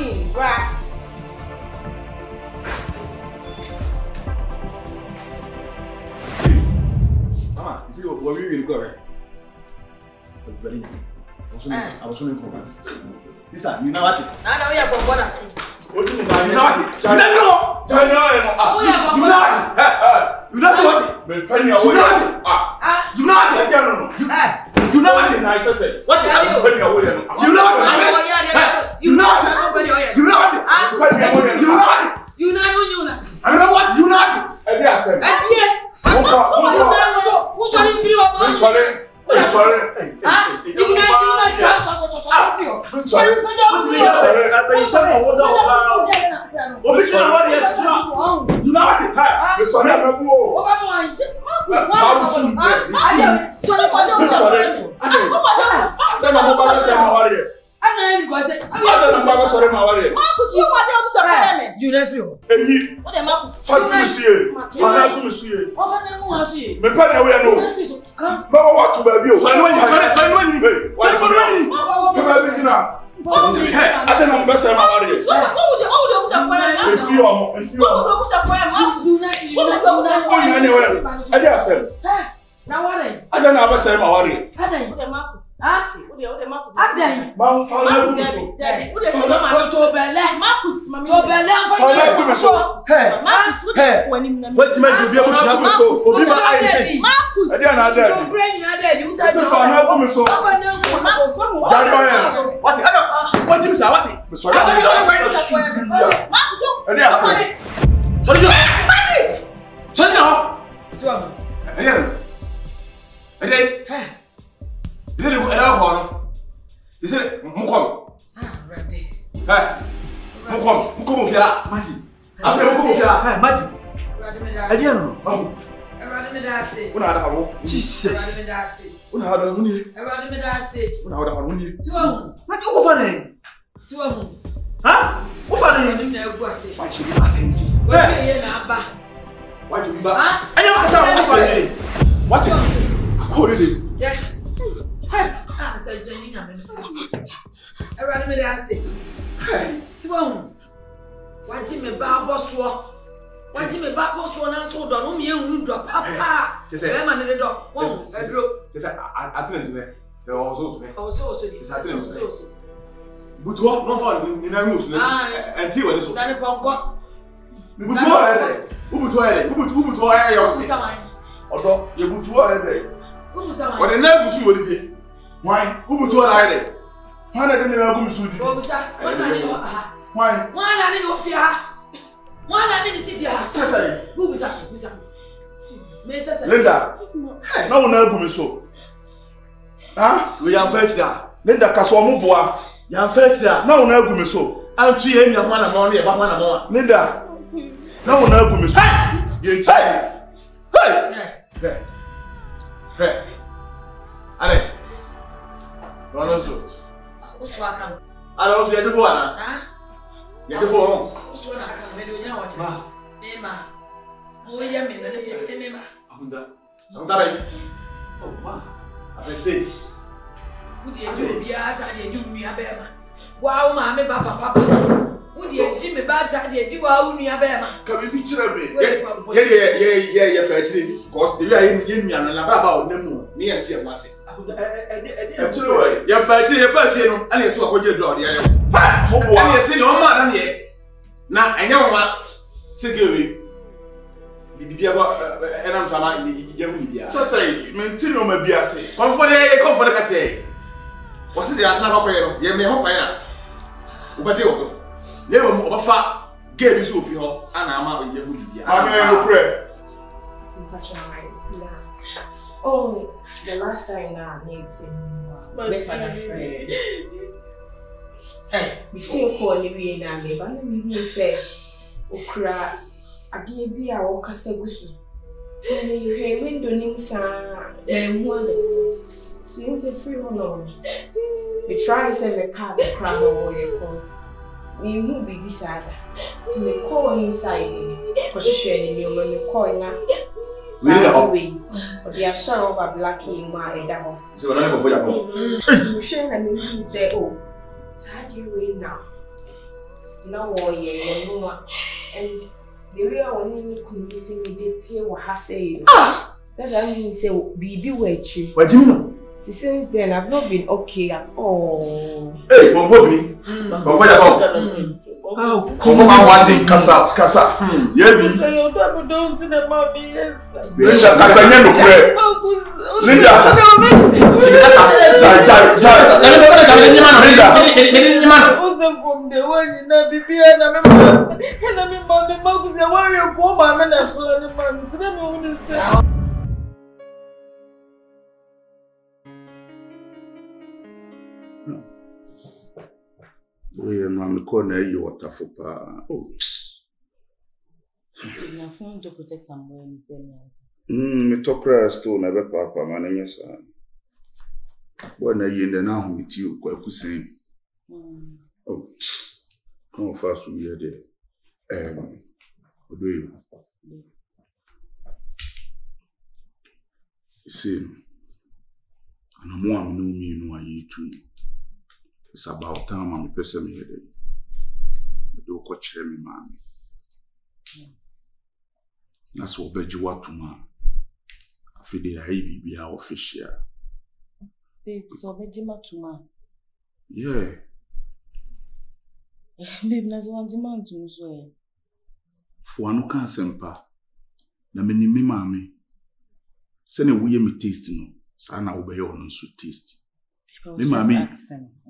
Mommy, right? Mama, you see what we really got right? Very I was only coming. Sister, you know what? I know you are going to What do you know? You know what? You know what? You know what? You know what? I said, what is happening away? You know what? You know what? You know what? You know what? I know what you know. Every assembly. Jesus. Una hada huni. Everybody me da say. Una hada huni. Siwa. Ma ti ko fa ne? Siwa hu. Ha? Wo fa ne? Everybody me egu ase. Wa chi bi asenti. Wo ye na aba. Wa ju bi ba. Anya ma sa wo fa ne. What? Ko de. Yes. Ah, so Jenny na me. Everybody me da say. Siwa hu. Wa ji me ba boso. Why did me back was one and so done? Me and drop papa. Just say, man, the dog. One, I drew. Just I tell you, there was also. But what? No fun in a moose. And see what is so. Then Congo. Although you would to a day. What a name was you did. Why? Who would to a day? Why didn't you know who should? Why? Why I didn't know fear. One I need to see her. Who was that? Linda, no one ever so. Ah, we are fetched there. Linda Caswamuboa, you are fetched there. No one ever so. I'll see him your man among about 1 hour. Linda, no one ever so. Hey, hey, hey, Anne. One of those. What's welcome? I don't see the one. You do for what's one I can do now? What? Emma. Oh, yeah, me, Emma. I'm dying. Oh, ma. I stay. Would you do me as I did me a bear? Wow, mamma, papa. Would you do me bad side? Do wow, me a bear? Can we be cherry? Yeah, fetching. Because the way you me and about them, me and see a massive. You're fighting your first year, and it's what you draw. And you see no man yet. Now, I know what security. The and I'm trying to say, Mentino may be a say. Come for the cat. What's it? I'm not you may hope I am. But you never more fat gave you so for her, and I'm out with you. I'm pray. Oh, the last time I met him, my friend. Hey, before calling me and I never knew say, Okra, I did be our Casagusu. Tell me you hear window Ninsa, then wonder. Since a free one on me, we try to send a card to crown over your course. We won't be decided to make call inside me, positioning you when you call now. Away, but they are sure over Blackie in my head. So, I'm going for your you share and you say, oh, sad you way now. now and the way I want to miss me, they say what I say. That means say be wet you. What do you know? Since then I've not been okay at all. Hey, comfort me. Comfort your Kasa. Yeah, be. Don't see the mommy, yes. Linda, Kasa, no prayer. We are corner you water for pa. You are going to protect some boy in the me talk rest to never papa man yes. When I in the now with you quite saying. Oh, come fast we are there. What do you see? And I'm one know me no you too. It's about time I'm a person here. But don't catch me, mommy. That's what Beji want to man. I feel the high be our official. Babe, so Beji Matuma. Yeah. Babe, that's one demand to me. For no can sempa. Na me ni me mommy. Send a way me taste no. Sana obey on so taste. Me mommy.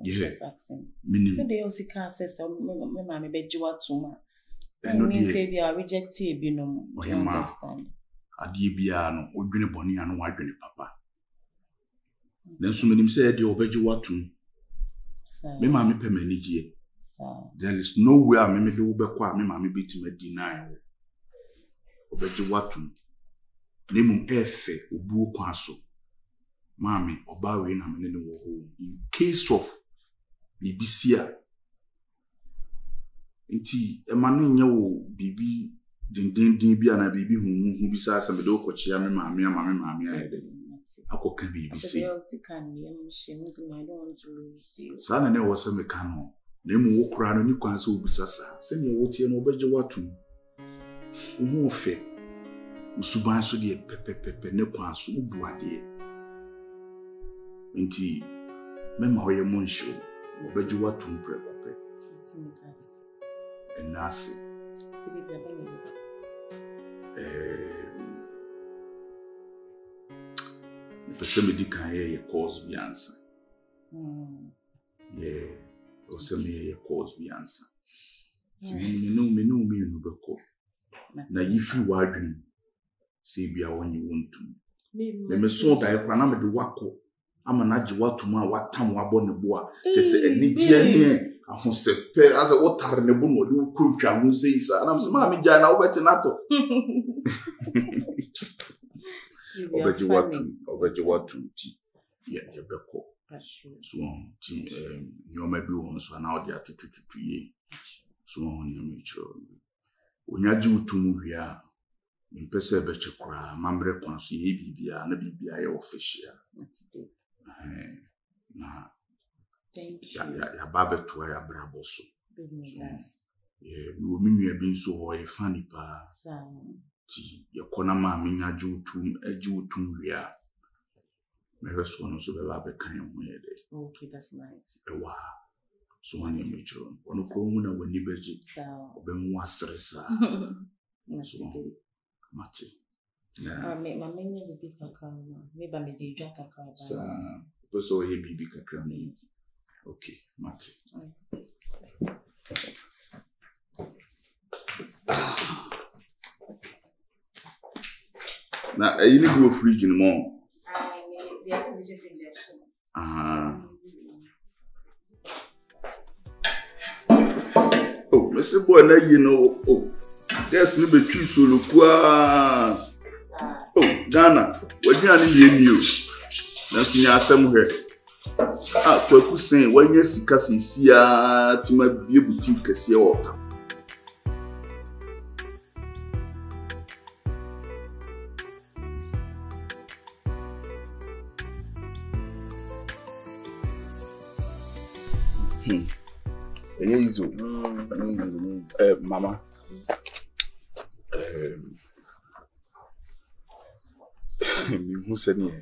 Yeah. So they also can't say so. Me mommy Beji Watuma. I mean, say they are rejected, you know. You understand? Adi biano, odwene boni anu wadwene papa. Then so many say they Beji Watum. Me mommy pe mani gie. There is nowhere me do be kwa me mommy be to me deny. Beji Watum. Nemum efe obu kwa so. Mommy oba we na me ne wo home in case of bibisia. Nti emane nya wo bibi dindindin bia na bibi hu bi sa me do kochia me maame ayede akoka bibi se sa na ne wo se me kan ho na mu wo kura no ni kwan se obisa sa se ne wo tie no obeje watum wo ofe usuban so de pepepepe ne kwan so ubu ade nti me ma hoye mo nsho obeje watum prekope and Nasi. The person me can hear your cause be answer. Yeah, or some hear cause be answer. Me no beko. Na yifi wadwin. Say bia when you want to. Me so da ekwa na me de wako. Ama na je watuma watam wabo ne boa. Just eni dia Ahunsepe as a water ne bon wodi kuntwa hu sei sa na so ma me gya na obeti nato obeji watu ti ye beko so ti nyoma bi won so na odi atututu ye so on me chiro onyaji utum wia mpese beche kura mamre kwan so ye bibia na bibia ye official na thank you. Ya baba to ya brabo so. Yeah, we minua bi so ho e fani pa. Ti ye kona ma menya jutum ejutum wia. Me reso no so be ba be kan ho ye de. Okay, that's nice. Ewa. So one ye metro. Ono ko hu na wani beji. Obe mu asresa. Mati. Yeah. Me menya bi kakra. Me ba me de dwa kakra ba. Sa. So ye bibi kakra me. Okay, Mati. Now, you need to go fridge in more. Yes, I'm just injection. Oh, Mr. Boy, now you know. Oh, there's no between solo. Oh, Ghana, what do you need you? That's me, somewhere. Kwaku sen wanya sika sisia tuma bie boutique kese wota easy. Mama. Who said me?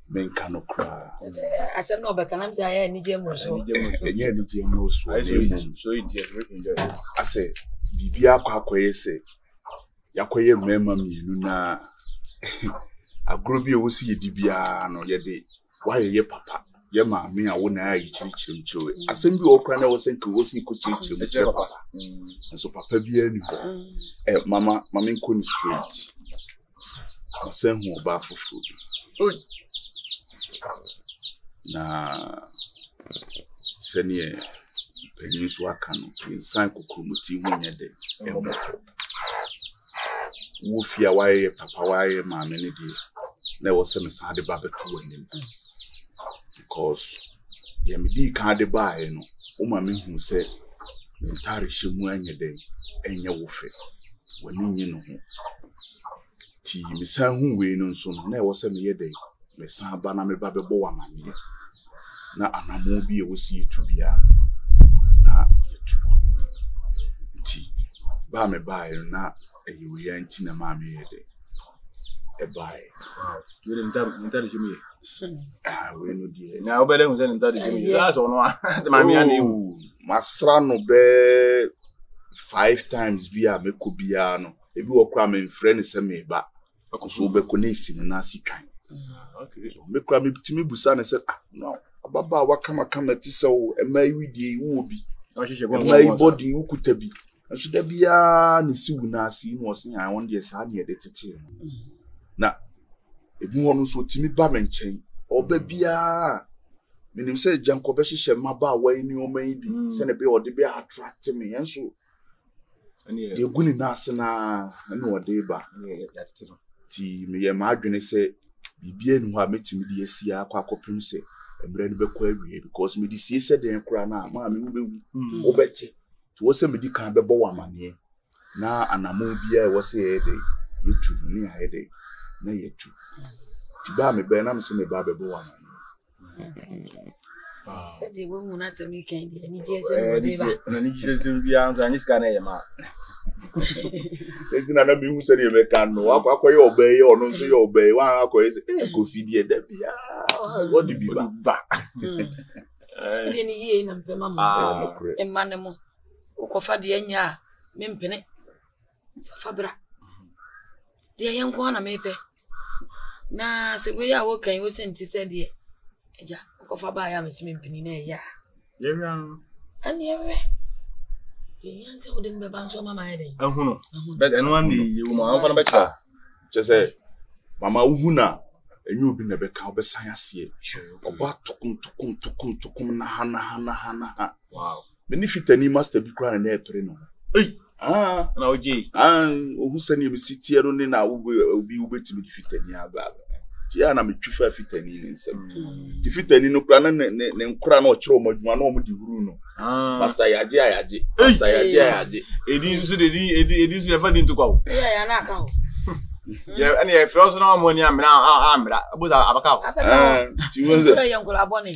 Men cannot cry. I said no, but can I say I any gem or so? So it is. I say, Bibia Quaque say, Yakoye member me, Luna. A groby will see a dibia no yede. Why ye papa? Ye mammy, I wouldn't I teach him to it. I send you all crying, I was saying, go see could teach him, Mr. Papa. And so Papa be anywhere. Mamma, Mammy couldn't straight. I send him back for food. Na senior Penis Wakano, inside Kukumuti, Winyade, Woofia, why, Papa, why, mammy, there was some sad about the two of them. Because the MD can't buy, no, Mammy who said, the entire shimu any day, and your woofy, when you know. Tea, Miss Who we know soon, never was a mere day. Miss Sabana, me baby boy, mammy. Na anamobi we see to be a na ti ba me buy na you yanti na mama yede e buy we nta jimi we no die na obele hu se nta jimi so no mama ya na ewu masra no be 5 times bia me ko bia no ebi wo kra me friend se me ba akoso be ko na isi na si twan okay so me kra me bitimi busa na se no Baba wakama tiso emai widi wobi emai body ukutabi nso da bia ne si wunasi no osin I won dey sa na de tete na ebi wonu so timi ba menchen oba bia minim se janko be hihye maba wa ni o man bi se ne be o de be attract me enso de guni na ase na na o de ba ti me ye ma adwene se bibia nu ha metimi de asia akopim se emre be kwa awie because me di sie said den kura na ma me be obeti to wo se me di kan be bo wamane na anamo bia wo se e dey YouTube ni ha e dey na yetu ti ba me be na me se me ba be bo wamane said they won't answer me can be any Jesus na ni Jesus bia anzo anyi ska na ye ma Egina na bi hu se ni me kan no akoye obey ono nso ye obey wa akoye se go fidie da bia what do be ba so de ni ye na mpe mama emma ne mo ukofa de anya me mpene safabra de yenko na mepe na se we ya wo kan wo senti se de eja ukofa ba ya me se mpini na ya yewian ani yewe yanse odin be ban so mama eden ahuno but enwan di wo ma fa na be cha je say mama uhuna enyu obi na be ka obesan ase oba tokum na hana wow benefitani master bi kra na epre no na oji ohusani be city ero ni na obi ubetimi difitani aba ya na metwifa fitani ni nsem difitani no kra na ne nkra na okire omadwuma na omudi huru no master yaje edi so edi so fa din to kwa ya na ka ho ya ani e frozo na amoni amra abuza abaka ti wonze ya nkola boni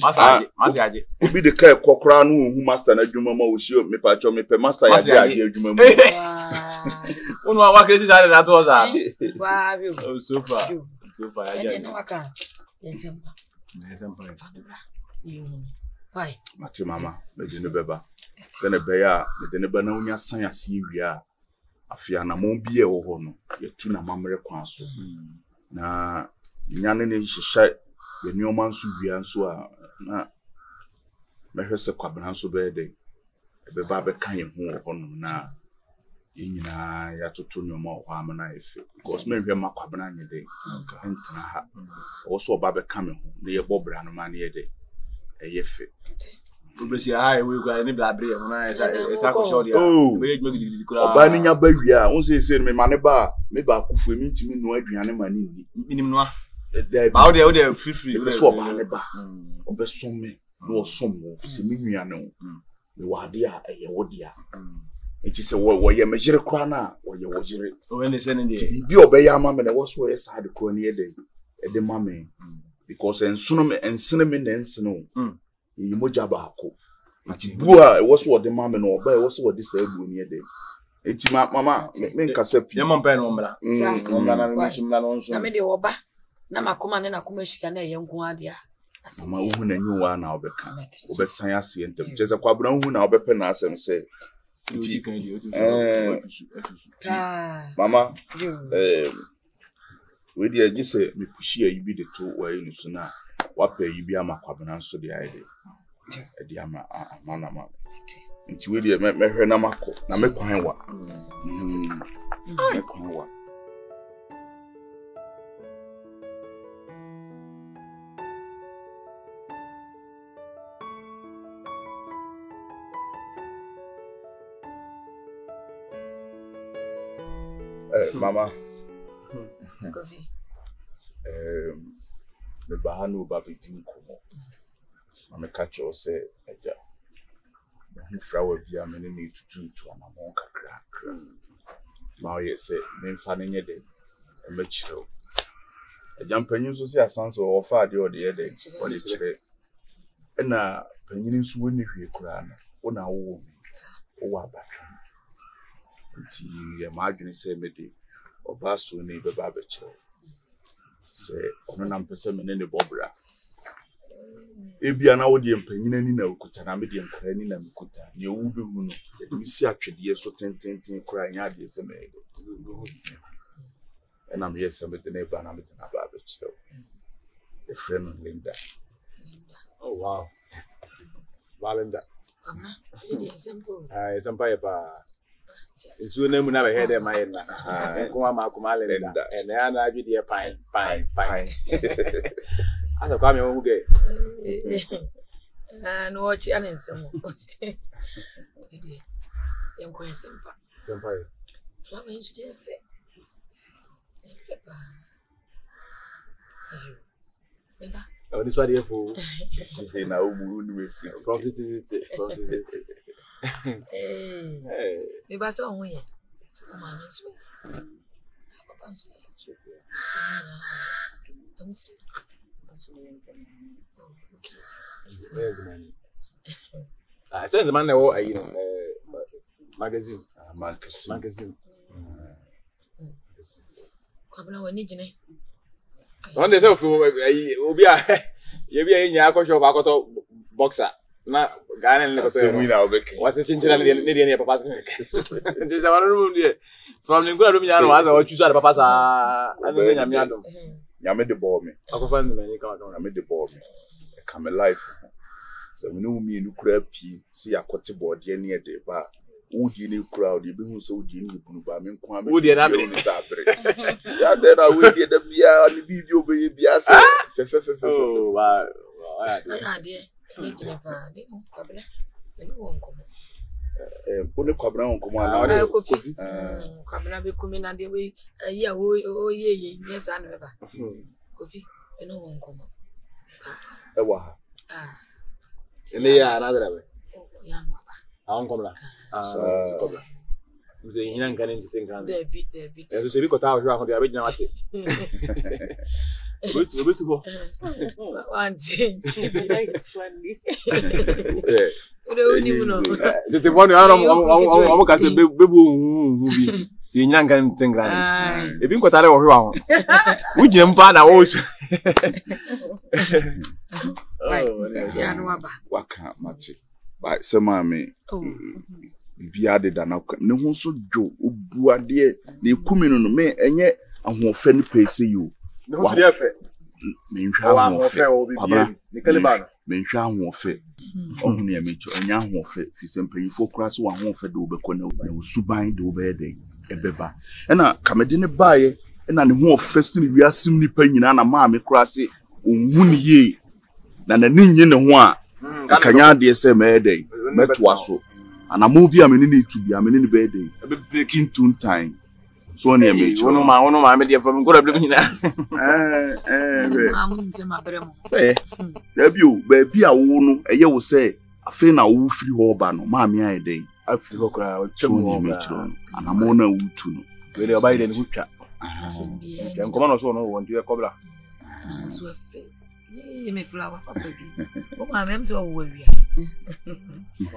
masaje obi de kai kokra no hu master na dwuma ma wohio me pa cho me pe master yaje adwuma mu onu wa kreti sare na to za wa bi sofa yaje na waka yensempa fadura pai mati mama me de ne beba tene be ya me de ne ba na unya san ase wia afia na mo bi e wo ho no yetu na mamre kwan so na nyane ne hihye ye nioma nso wia nso a na mehwese kwabena nso be de be ba be kan ye ho ho no na yenyina ya toto nioma ho amana efe because me hwe makwabena nye de entena ha also ba be kan me ho ne ye bobra no ma ne ye de eyefe obesi ha we kwa ni blabre na esa ko shodi be ejme gidigidi kura oba ni nya ba wia won se me mane ba me ba kufu emi ntimi no aduane mane ni minim no ba o de free so oba ne ba obesom me no osom wo se me nwia ne me wade a eye wodia enti se wo ye mejire kura na wo ye wo jire o ne se ne de bi obeya ama me na wo so ye side kura ne ye de mame because ensene me na ensene yi moja ba ko Bua, what's what the mamma no buy, what's what this elbow near them. It's my mamma, make us a Yamon pen ombra. I made the oba. Namakuma and Akumashi and a young guardia. Sama who knew one now become over science and just a quabron who now be penas and say, Mamma, we dear just say, me push you be the 2 where you sooner. What pay you be a macabre so the idea? A diama, manama. It's really a member Namako, Namequanwa. Mama, the Bahanu Babi didn't come. I'm a catcher or say, flower be a many need to do to an amonka crack. Now, yes, say, men fanning a day, a mature. A young penny to see a son so far the other day, what is it? And now, pennies wouldn't if you cry, or now, or back. It's a margin, say, Meddy, or Basu neighbor Babacho. Say, on an percent in the Bobra. Ebi ana wo de mpanyina ni na okuta na me de nkrani na mekuta ne owu be hu no de si atwede so tententen kura nya de se me and I'm here some the neighbor na me na ba be chiro the friend Linda. Oh wow. Valinda. It is simple. Somebody ba isu na mu na be head my na enko ma kuma Linda and na adwede pine Asa kwa me won ge no watch an some yam ko sempa flower is je fe ba ayo benda oh this one here for na umu ni we free profit me ba so won ye ma me so papa so I'm free. I sent the man magazine. Magazine. Kwabna wani jine. One day so obi a ye bi anya akosho ba akoto boxer na Ghana le ko so was chinchira ne de papa se. This one room there. From Lingua room ya no was o choose papa sa anu nya mi adom. Nyame de ball me. Akofa me ni ka Nyame de ball me. E come life. So we know me no kura pi see akote board ye ne de ba. Udi ni crowd e be hu so udi ni bunu ba me nko ame. Udi na be ni sabre. Ya de na we de da bia ni bidio be bia se. Fe. Oh wow. Ah de. Ni jine pa de mo kabla. Ni won ko. One kwabra won ko ma na kofi. Kwabra be kumi na de we ya wo ye yes an be ba. Kofi eno won ko ma. E wa ha. Ene ya another be. Ya no ba. Awon komla. Komla. Mze hina ngane ntete ngane. David. Eso se bi kota ahwo ahwo de abegina mate. Obetu ho. Wanti. That's funny. Ode uni muno. Tete bonu amo ka se bebu hu bi. Si hina ngane ntete ngane. Ebi nkota le wo hwe ahwo. Ugina mpa na wo so. Ti anu aba. Waka mate. Ba se ma me. Bia de da na ne ho so dwo obuade ne kuminu no me enye ahofe ne pese you ne ho so afa me nhwa ahofe obi ne kaleba me nhwa ahofe ohunu ya mecho enye ahofe fi se mpanyifo kura so ahofe de obekọ na usuban de obede ebeba na kamede ne baaye na ne ho ofesti ne wiasim nipa nyina na ma me kura se ohunu ye na ninyi ne ho a kanya de se mede metwa so and I'm moving. I'm in to be. I'm in the bed. Breaking 2 times. So near me. One my media from good. Say, you, baby, I won't. A year will say, I feel now free Hobano, mammy, I day. I feel crowd, so near me, and I'm on a wood to know. Really abide in good chat. Can come on, so no one to your cobbler. You may flower, baby. Oh, my mam's all worried.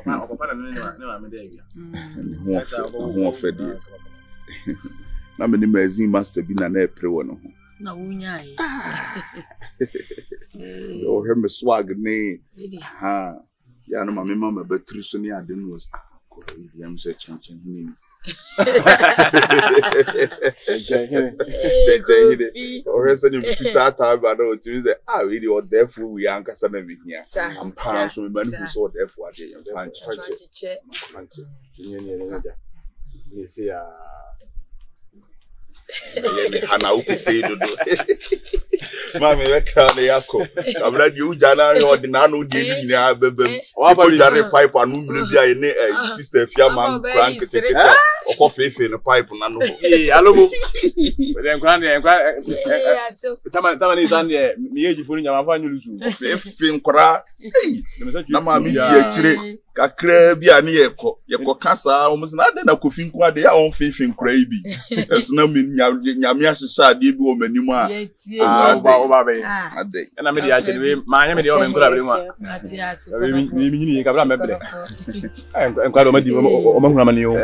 Papa na ne ma me dey bia. Ho fede. Na me ni magazine master bi na na epre wo no ho. Na wunya yi. O he me swag ne. Ha. Ya no mama mama battery so ne ade no was. Ko yam se chanchen ni. Chanchen. O he se ni tata ba no timi say we dey therefore we ankasa na me hia. Am pan so me mani who so therefore ade yam pan che. Ni say Hana ukese dodo. Mami weka na yako. Abra di ujana yo di nanu di ni abebem. Wa pa jare pipe anu mbre bia ye sister fia man crank tete. Oko fefe no pipe nanu. Alobo. Ben tama ni zande mi eji foni nyama fa nyulusu. Fefe nkora. Na mami di akire kakra bia ne yeko kasa o musi na de na kofi nko ade ya on fefe nkora ibi. Esu na mi nyame asesa ade bi o manimu a. Oba be ade na me dia chede ma anya me dia o me nkura be mu a mi nyini ka bra me bre en kwa do ma di o ma huna ma ni o